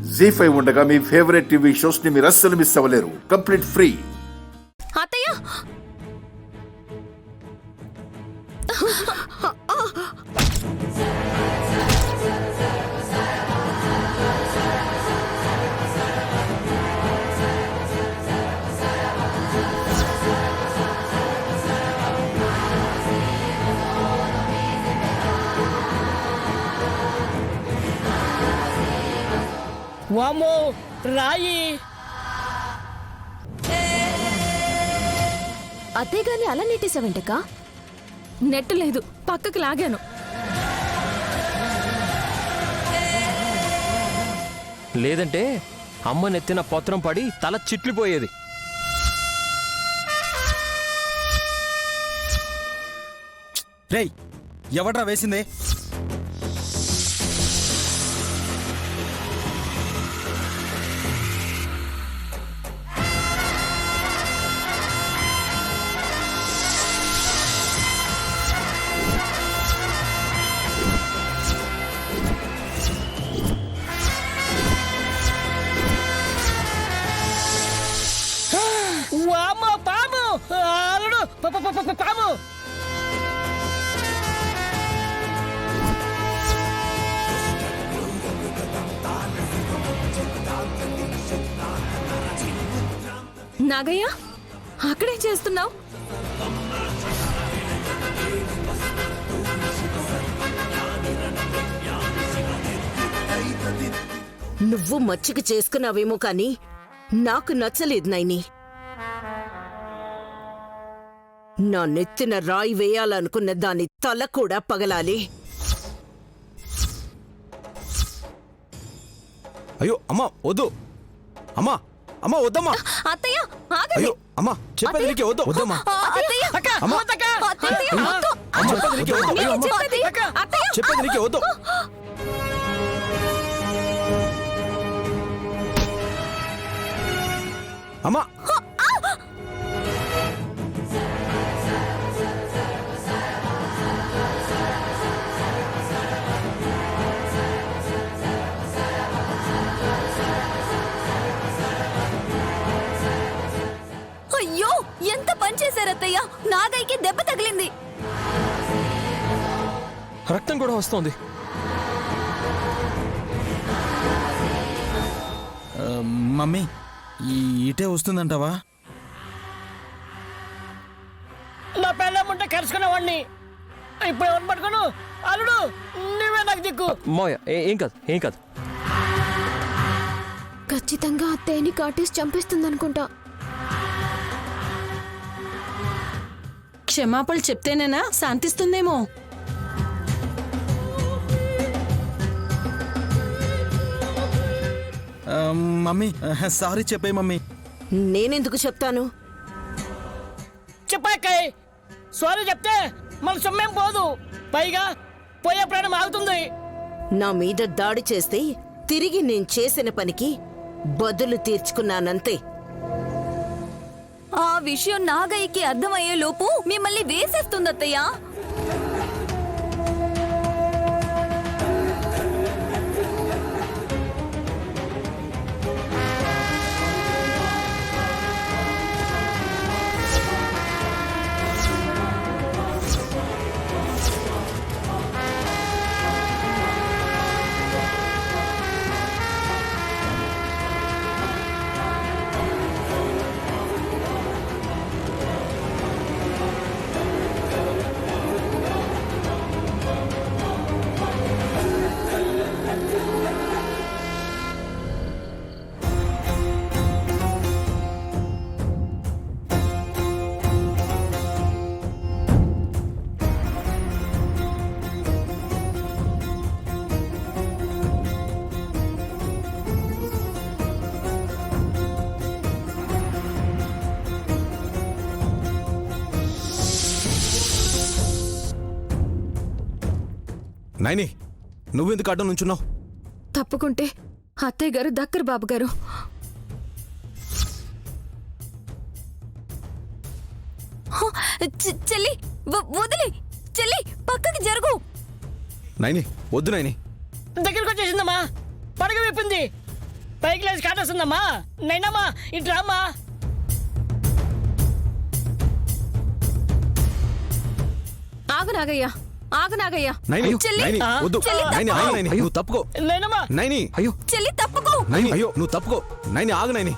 జీ5 ఉండగా మీ favourite TV shows ని మీరు అస్సలు మిస్ అవ్వలేరు. Complete free. అత్తయ్య వామో రాయి. అత్తయ్య గాని అలా నెట్టేసావంటక? నెట్ లేదు, పక్కకి లాగాను. లేదంటే అమ్మ నెత్తిన పత్రం పడి తల చిట్లిపోయేది. రేయ్, ఎవడ్రా వేసిందే? వామో పాము, అల్లుడు పాము. నాగయ్య, అక్కడేం చేస్తున్నావు? నువ్వు మచ్చిక చేసుకున్నావేమో కాని నాకు నచ్చలేదు నైని. నా నెత్తిన రాయి వేయాలనుకున్న దాని తల కూడా పగలాలి. అయ్యో అమ్మా వద్దు, అమ్మా అమ్మా వద్దమ్మా. అత్తయ్య ఆగండి. అయ్యో అమ్మా, చెప్పేది నీకే వద్దు, వద్దమ్మా. అత్తయ్య అమ్మా, అత్తయ్య అయ్యో, వద్దు. చెప్పేది నీకే వద్దు. అయ్యో, అమ్మా, అత్తయ్య చెప్పేది నీకే వద్దు. అమ్మా, అయ్యో, ఎంత పని చేశారు అత్తయ్య. నాగయ్యకి దెబ్బ తగిలింది. రక్తం కూడా వస్తోంది. మమ్మీ ఈ ఇటే వస్తుందంటావా? నా పెళ్ళముంటే కరుచుకునేవాడిని. ఇప్పుడు ఎవరు పట్టుకోను? అల్లుడు, నువ్వే నాకు దిక్కు. మోయ ఏం కాదు, ఏం కాదు. ఖచ్చితంగా అత్తయ్యని కాటేసి చంపేస్తుందనుకుంటా. క్షమాపణలు చెప్తేనేనా శాంతిస్తుందేమో. మమ్మీ సారీ చెప్పే మమ్మీ. నేనెందుకు చెప్తాను? చెప్పాకయ్, సారీ చెప్తే మన సొమ్మేం పోదు, పైగా పోయే ప్రాణం ఆగుతుంది. నా మీద దాడి చేస్తే తిరిగి నేను చేసిన పనికి బదులు తీర్చుకున్నానంతే. ఆ విషయం నాగయ్యకి అర్థమయ్యే లోపు మిమ్మల్ని వేసేస్తుంది అత్తయ్య. నైని, నువ్వెందుకు అడ్డం నుంచున్నావు? తప్పుకుంటే అత్తయ్య గారు దక్కర్ బాబు గారు. చెల్లి వదిలి, చెల్లి పక్కకి జరుగు. నైని వద్దు నైని. దగ్గరికి వచ్చేసిందమ్మా, పడగ విప్పింది. పైకి లేచి కాటేస్తుందమ్మా. నైనమ్మా ఇట్లా అమ్మా. ఆగు నాగయ్య, ఆగు నాగయ్య. నైని చెల్లి, నైని వద్దు చెల్లి, నైని ఆగు నైని అయ్యో. నువ్వు తప్పుకో నైనమ్మా. నైని అయ్యో చెల్లి తప్పుకో. నైని అయ్యో నువ్వు తప్పుకో నైని ఆగు నైని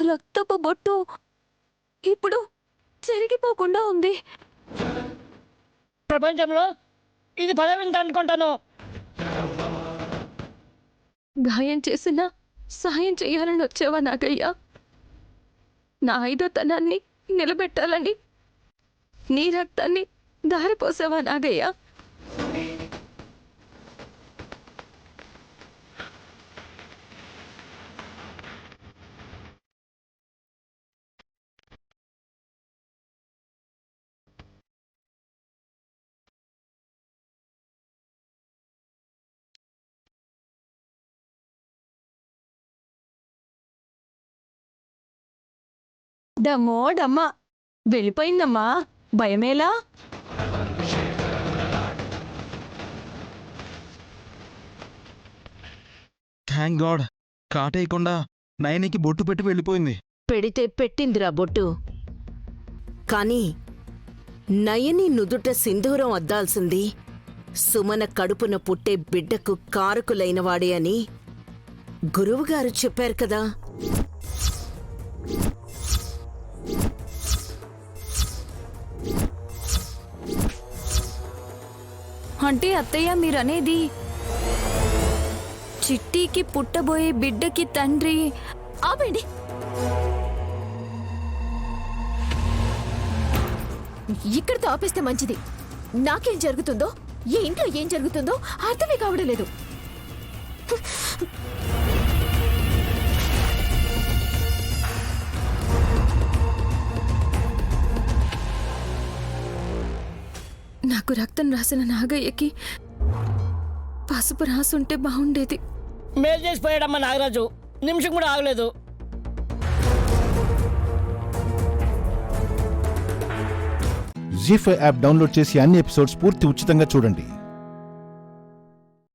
రక్తపు బొట్టు ఇప్పుడు చెరిగిపోకుండా ఉంది. ప్రపంచంలో ఇది పదవింత అనుకుంటాను. గాయం చేసిన సహాయం చేయాలని వచ్చావా నాగయ్య? నా ఐదోతనాన్ని నిలబెట్టాలని నీ రక్తాన్ని దారిపోసావా నాగయ్య? డమ్మా వెళ్ళిపోయిందమ్మా, భయమేలా? థ్యాంక్ గాడ్ కాటేయకుండా నయనికి బొట్టు పెట్టి వెళ్ళిపోయింది. పెడితే పెట్టిందిరా బొట్టు. కాని నయని నుదుట సింధూరం అద్దాల్సింది సుమన కడుపున పుట్టే బిడ్డకు కారకులైనవాడే అని గురువుగారు చెప్పారు కదా. అంటే అత్తయ్య మీరనేది చిట్టికి పుట్టబోయే బిడ్డకి తండ్రి? ఆపండి. ఇక్కడితో ఆపేస్తే మంచిది. నాకేం జరుగుతుందో, ఈ ఇంట్లో ఏం జరుగుతుందో అర్థమే కావడం లేదు. నాకు రక్తం రాసిన నాగయ్యకి పసుపు రాసుంటే బాగుండేది. మేలు చేసిపోయాడమ్మా నాగరాజు. నిమిషం కూడా ఆగలేదు. జీ5 యాప్ డౌన్లోడ్ చేసి అన్ని ఎపిసోడ్స్ పూర్తి ఉచితంగా చూడండి.